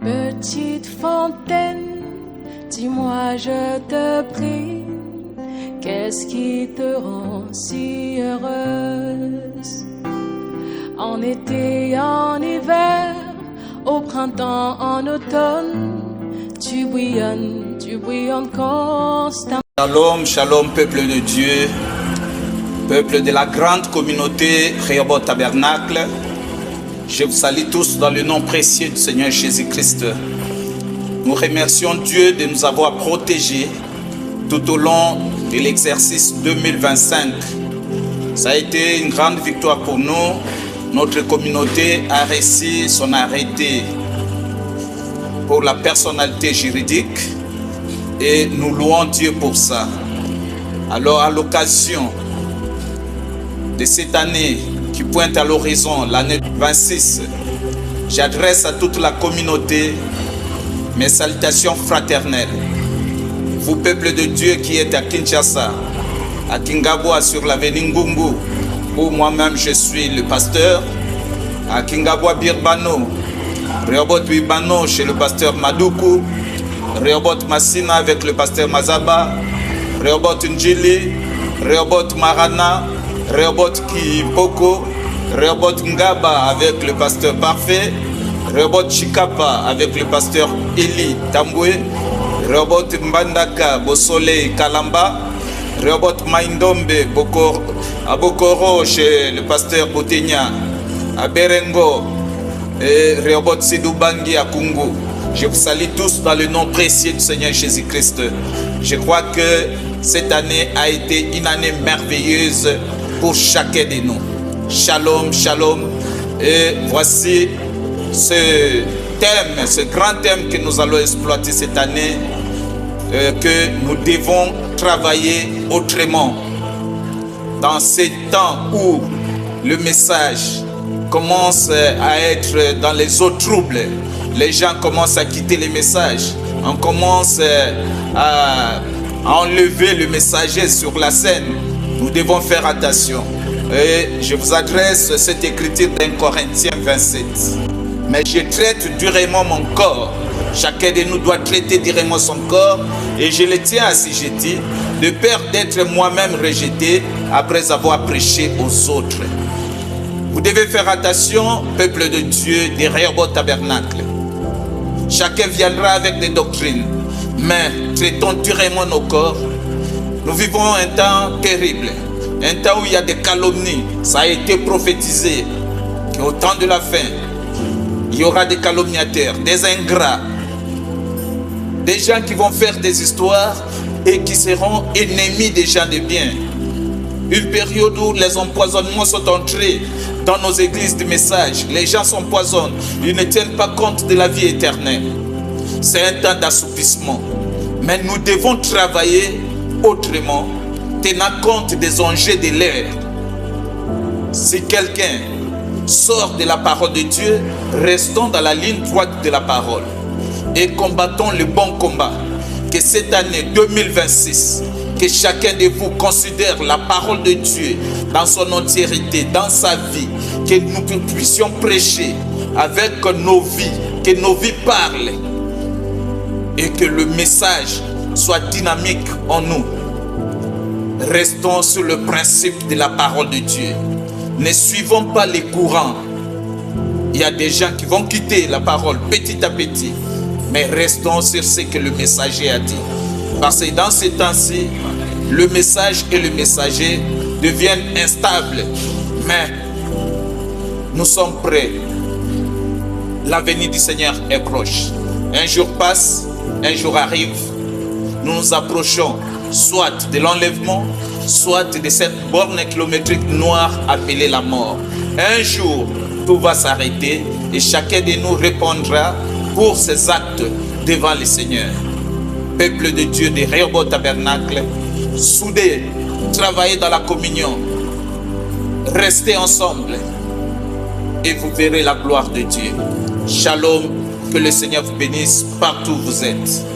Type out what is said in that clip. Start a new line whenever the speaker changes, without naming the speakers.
Petite fontaine, dis-moi je te prie, qu'est-ce qui te rend si heureuse? En été, en hiver, au printemps, en automne, tu bouillonnes constamment.
Shalom, shalom, peuple de Dieu, peuple de la grande communauté Rehoboth Tabernacle. Je vous salue tous dans le nom précieux du Seigneur Jésus-Christ. Nous remercions Dieu de nous avoir protégés tout au long de l'exercice 2025. Ça a été une grande victoire pour nous. Notre communauté a réussi son arrêté pour la personnalité juridique et nous louons Dieu pour ça. Alors, à l'occasion de cette année qui pointe à l'horizon, l'année 26, j'adresse à toute la communauté mes salutations fraternelles. Vous, peuple de Dieu qui êtes à Kinshasa, à Kingabwa sur l'avenue Ngungu, où moi-même je suis le pasteur, à Kingabwa Birbano, Rehoboth Bibano chez le pasteur Madoukou, Rehoboth Massina avec le pasteur Mazaba, Rehoboth Njili, Rehoboth Marana, Rehoboth Kipoko, Rehoboth Ngaba avec le pasteur Parfait, Rehoboth Chikapa avec le pasteur Eli Tamboué, Rehoboth Mbandaka Bosole Kalamba, Rehoboth Maindombe à Bokoro chez le pasteur Botenya, à Berengo et Rehoboth Sidoubangi à Kungu. Je vous salue tous dans le nom précieux du Seigneur Jésus-Christ. Je crois que cette année a été une année merveilleuse pour chacun de nous. Shalom, shalom. Et voici ce thème, ce grand thème que nous allons exploiter cette année, que nous devons travailler autrement. Dans ces temps où le message commence à être dans les eaux troubles, les gens commencent à quitter les messages, on commence à enlever le messager sur la scène. Nous devons faire attention. Et je vous adresse cette écriture d'un Corinthiens 27. Mais je traite durement mon corps. Chacun de nous doit traiter durement son corps. Et je le tiens assujetti, de peur d'être moi-même rejeté après avoir prêché aux autres. Vous devez faire attention, peuple de Dieu, des Rehoboth Tabernacle. Chacun viendra avec des doctrines, mais traitons durement nos corps. Nous vivons un temps terrible, un temps où il y a des calomnies. Ça a été prophétisé qu'au temps de la fin, il y aura des calomniateurs, des ingrats, des gens qui vont faire des histoires et qui seront ennemis des gens de bien. Une période où les empoisonnements sont entrés dans nos églises de messages. Les gens s'empoisonnent, ils ne tiennent pas compte de la vie éternelle. C'est un temps d'assoupissement. Mais nous devons travailler autrement, tenant compte des enjeux de l'ère. Si quelqu'un sort de la parole de Dieu, restons dans la ligne droite de la parole et combattons le bon combat. Que cette année 2026, que chacun de vous considère la parole de Dieu dans son entièreté, dans sa vie, que nous puissions prêcher avec nos vies, que nos vies parlent et que le message soit dynamique en nous. Restons sur le principe de la parole de Dieu. Ne suivons pas les courants. Il y a des gens qui vont quitter la parole petit à petit, mais restons sur ce que le messager a dit. Parce que dans ces temps-ci, le message et le messager deviennent instables. Mais nous sommes prêts. La venue du Seigneur est proche. Un jour passe, un jour arrive. Nous nous approchons soit de l'enlèvement, soit de cette borne kilométrique noire appelée la mort. Un jour, tout va s'arrêter et chacun de nous répondra pour ses actes devant le Seigneur. Peuple de Dieu des Rehoboth Tabernacle, soudés, travaillez dans la communion, restez ensemble et vous verrez la gloire de Dieu. Shalom, que le Seigneur vous bénisse partout où vous êtes.